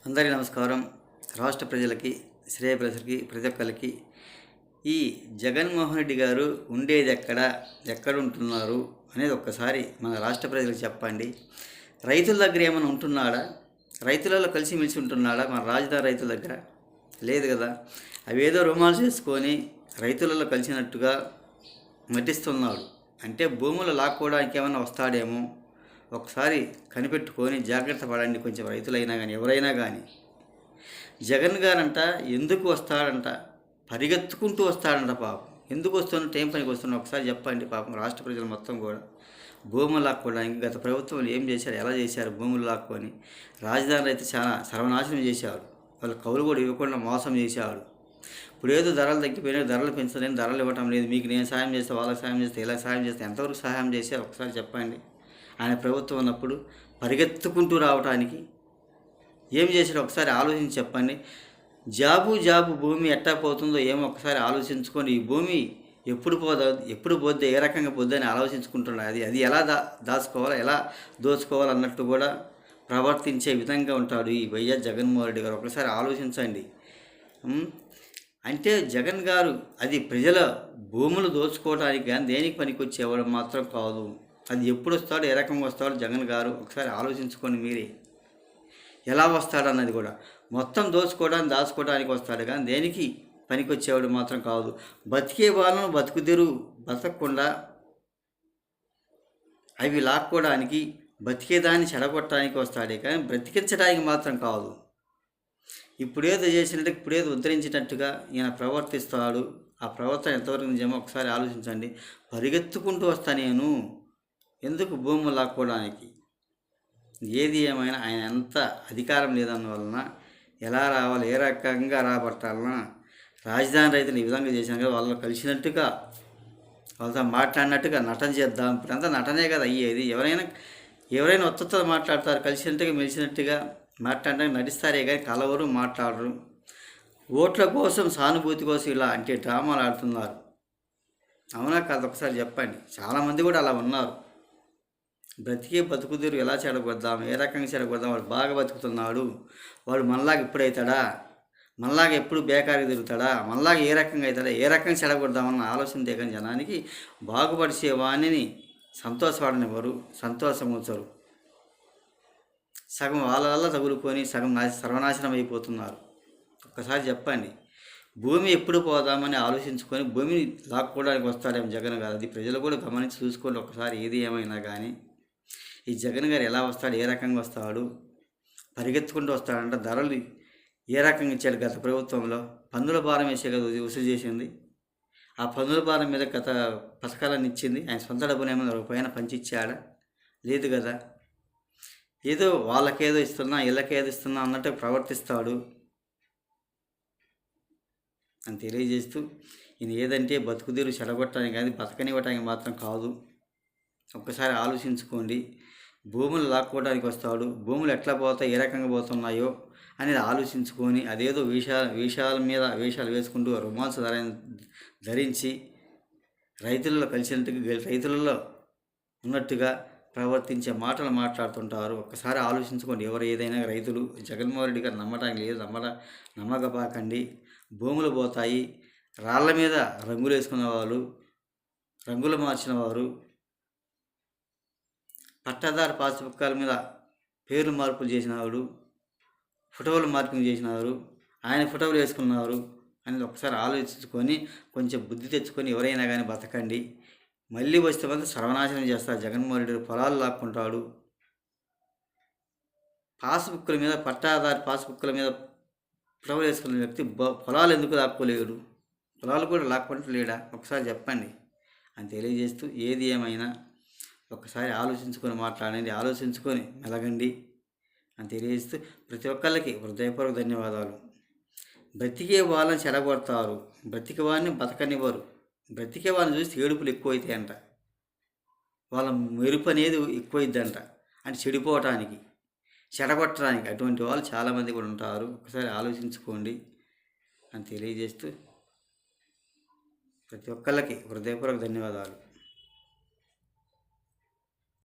అందరికీ నమస్కారం. రాష్ట్ర ప్రజలకి, శ్రేయభిలాషులకి, ప్రతి ఒక్కరికి ఈ జగన్మోహన్ రెడ్డి గారు ఉండేది ఎక్కడుంటున్నారు అనేది ఒక్కసారి మన రాష్ట్ర ప్రజలకు చెప్పండి. రైతుల దగ్గర ఏమైనా ఉంటున్నాడా? రైతులలో కలిసిమెలిసి ఉంటున్నాడా? మన రాజధాని రైతుల దగ్గర లేదు కదా. అవేదో రుమాలు చేసుకొని రైతులలో కలిసినట్టుగా నటిస్తున్నాడు. అంటే భూములు లాక్కోవడానికి ఏమైనా వస్తాడేమో. ఒకసారి కనిపెట్టుకొని జాగ్రత్త పడండి. కొంచెం రైతులైనా కానీ ఎవరైనా కానీ. జగన్ గారంట ఎందుకు వస్తాడంట, పరిగెత్తుకుంటూ వస్తాడంట. పాపం ఎందుకు వస్తున్నట్టు, ఏం పనికి వస్తున్నా ఒకసారి చెప్పండి. పాపం రాష్ట్ర ప్రజలు మొత్తం కూడా భూములు లాక్కోవడానికి గత ప్రభుత్వం ఏం చేశారు, ఎలా చేశారు? భూములు లాక్కొని రాజధాని రైతు చాలా సర్వనాశనం చేశాడు. వాళ్ళ కౌలు కూడా ఇవ్వకుండా మోసం చేశాడు. ఇప్పుడు ఏదో ధరలు తగ్గిపోయినా ధరలు పెంచలేని, ధరలు ఇవ్వటం లేదు. మీకు నేను సాయం చేస్తే, వాళ్ళకి సాయం చేస్తే, ఇలా సాయం చేస్తే ఎంతవరకు సహాయం చేశారు ఒకసారి చెప్పండి. ఆయన ప్రభుత్వం ఉన్నప్పుడు పరిగెత్తుకుంటూ రావడానికి ఏం చేశారో ఒకసారి ఆలోచించి చెప్పండి. జాబు భూమి ఎట్టా పోతుందో ఏమో ఒకసారి ఆలోచించుకొని, ఈ భూమి ఎప్పుడు పోద్దో, ఏ రకంగా పోద్దో అని ఆలోచించుకుంటున్నారు. అది ఎలా దాచుకోవాలో, ఎలా దోచుకోవాలన్నట్టు కూడా ప్రవర్తించే విధంగా ఉంటాడు ఈ వైఎస్ జగన్మోహన్ రెడ్డి గారు. ఒకసారి ఆలోచించండి. అంటే జగన్ గారు అది ప్రజల భూములు దోచుకోవడానికి కానీ దేనికి పనికొచ్చేవాడు మాత్రం కాదు. అది ఎప్పుడు వస్తాడో, ఏ రకంగా వస్తాడో జగన్ గారు ఒకసారి ఆలోచించుకొని మీరే. ఎలా వస్తాడన్నది కూడా మొత్తం దాచుకోవడానికి వస్తాడు కానీ దేనికి పనికొచ్చేవాడు మాత్రం కాదు. బతికే వాళ్ళను బతకకుండా అవి లాక్కోవడానికి, బతికేదాన్ని చెడగొట్టడానికి వస్తాడే కానీ బ్రతికించడానికి మాత్రం కాదు. ఇప్పుడేదో చేసినట్టు, ఇప్పుడేదో ఉద్ధరించినట్టుగా ఈయన ప్రవర్తిస్తాడు. ఆ ప్రవర్తన ఎంతవరకు నిజమో ఒకసారి ఆలోచించండి. పరిగెత్తుకుంటూ వస్తా నేను ఎందుకు భూములు లాక్కోవడానికి. ఏది ఏమైనా ఆయన ఎంత అధికారం లేదన్నవలన ఎలా రావాలి, ఏ రకంగా రాబట్టాలన్నా రాజధాని రైతులు ఈ విధంగా చేశాను కదా, వాళ్ళు కలిసినట్టుగా వాళ్ళతో మాట్లాడినట్టుగా నటన చేద్దాం. ఇప్పుడంతా నటనే కదా అయ్యేది. ఎవరైనా ఒత్తుతో మాట్లాడతారు, కలిసినట్టుగా మెలిసినట్టుగా మాట్లాడడానికి నటిస్తారే కానీ కలవరు, మాట్లాడరు. ఓట్ల కోసం, సానుభూతి కోసం ఇలా అంటే డ్రామాలు ఆడుతున్నారు. అవునా కాదు ఒకసారి చెప్పండి. చాలామంది కూడా అలా ఉన్నారు. బ్రతికే బతుకుదీరు ఎలా చెడగొద్దాం, ఏ రకంగా చెడగొద్దాం. వాడు బాగా బతుకుతున్నాడు, వాడు మనలాగా ఎప్పుడవుతాడా, మనలాగా ఎప్పుడు బేకారికి తిరుగుతాడా, మనలాగా ఏ రకంగా అవుతాడా, ఏ రకంగా చెడగొద్దామన్న ఆలోచన కానీ జనానికి బాగుపడిచే వాణిని సంతోషపడనివ్వరు, సంతోషముంచరు. సగం వాళ్ళ తగులుకొని సగం సర్వనాశనం అయిపోతున్నారు. ఒక్కసారి చెప్పండి. భూమి ఎప్పుడు పోదామని ఆలోచించుకొని భూమిని లాక్కోవడానికి వస్తాడేమో జగన్ గారు. అది ప్రజలు కూడా గమనించి చూసుకోండి ఒకసారి. ఏది ఏమైనా కానీ ఈ జగన్ గారు ఎలా వస్తాడు, ఏ రకంగా వస్తాడు, పరిగెత్తుకుంటూ వస్తాడంట. ధరలు ఏ రకంగా ఇచ్చాడు గత ప్రభుత్వంలో? పన్నుల భారం వేసే కదా వసూలు చేసింది. ఆ పన్నుల భారం మీద గత పథకాలను ఇచ్చింది. ఆయన సొంత డబ్బులు ఏమైనా రూపాయన పంచిచ్చాడా? లేదు కదా. ఏదో వాళ్ళకేదో ఇస్తున్నా, వీళ్ళకేదో ఇస్తున్నా అన్నట్టు ప్రవర్తిస్తాడు అని తెలియజేస్తూ, ఈయన ఏదంటే బతుకుదీరు చెడగొట్టడానికి కానీ బతకనివ్వటానికి మాత్రం కాదు. ఒక్కసారి ఆలోచించుకోండి. భూములు లాక్కోవడానికి వస్తాడు, భూములు ఎట్లా పోతాయి, ఏ రకంగా పోతున్నాయో అనేది ఆలోచించుకొని అదేదో వేషాల మీద వేషాలు వేసుకుంటూ రొమాన్స్ ధరించి రైతులలో కలిసినట్టుగా, రైతులలో ఉన్నట్టుగా ప్రవర్తించే మాటలు మాట్లాడుతుంటారు. ఒక్కసారి ఆలోచించుకోండి. ఎవరు ఏదైనా రైతులు జగన్మోహన్ రెడ్డి గారు నమ్మటానికి లేదు, నమ్మకపాకండి. భూములు పోతాయి. రాళ్ల మీద రంగులు వేసుకున్న వాళ్ళు, రంగులు మార్చిన వారు, పట్టాదారు పాస్బుక్ల మీద పేర్లు మార్పులు చేసినవాడు, ఫోటోలు మార్పింగ్ చేసినారు, ఆయన ఫోటోలు వేసుకున్నారు అనేది ఒకసారి ఆలోచించుకొని కొంచెం బుద్ధి తెచ్చుకొని ఎవరైనా కానీ బతకండి. మళ్ళీ వస్తే మాత్రం సర్వనాశనం చేస్తారు. జగన్మోహన్ రెడ్డి పొలాలు లాక్కుంటాడు. పాస్బుక్ల మీద, పట్టాదారు పాస్బుక్ల మీద ఫోటోలు వేసుకున్న వ్యక్తి పొలాలు ఎందుకు లాక్కోలేడు? పొలాలు కూడా లాక్కుంటలేడా? ఒకసారి చెప్పండి అని తెలియజేస్తూ, ఏది ఏమైనా ఒకసారి ఆలోచించుకొని మాట్లాడండి, ఆలోచించుకొని మెలగండి అని తెలియజేస్తూ ప్రతి ఒక్కళ్ళకి హృదయపూర్వక ధన్యవాదాలు. బ్రతికే వాళ్ళని చెడగొడతారు, బ్రతికే వాడిని బతకనివ్వరు. బ్రతికే వాళ్ళని చూసి ఏడుపులు ఎక్కువైతాయంట, వాళ్ళ మెరుపు అనేది ఎక్కువైద్దంట. అంటే చెడిపోవటానికి, చెడగొట్టడానికి అటువంటి వాళ్ళు చాలామంది కూడా ఉంటారు. ఒకసారి ఆలోచించుకోండి అని తెలియజేస్తూ ప్రతి ఒక్కళ్ళకి హృదయపూర్వక ధన్యవాదాలు.